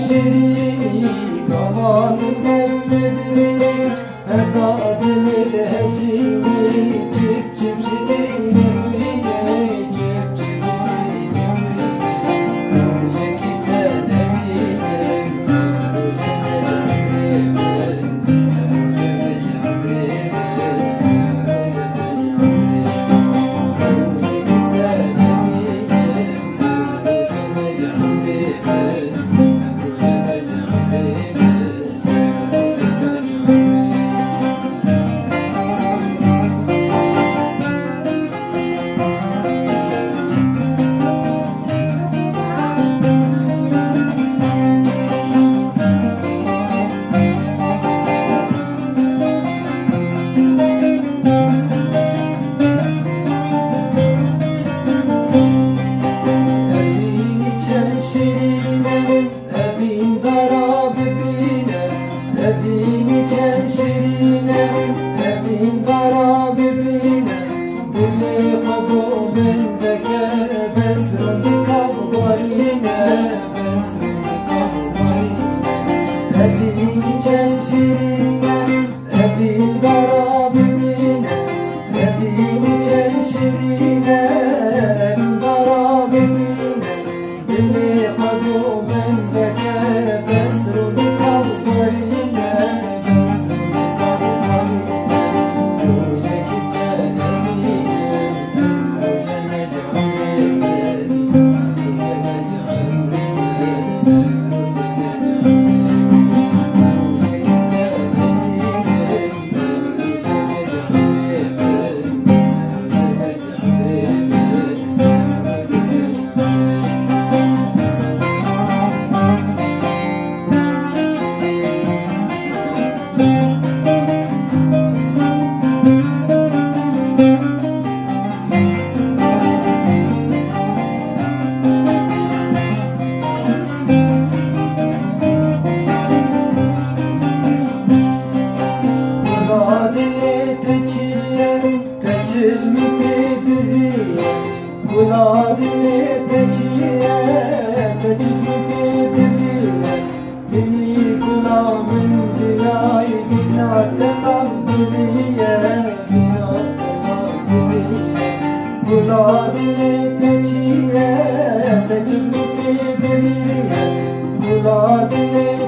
شیرینی کامان مدرینی افادن الهجینی چپ چپ شدینی چپ چپ شدینی روزك تنامي evini çenşirine evin kara bibine dili kabumen bekere besrın kavgarine besrın kavgarine evini çenşirine evin kara bibine evini çenşirine evin kara bibine dili kabumen bekere besrın kavgarine Guladine teçhiye, teçhizmi bedriye Dili gulamın riyay binat-ı mağduriye Binat-ı mağduriye Guladine teçhiye, teçhizmi bedriye Guladine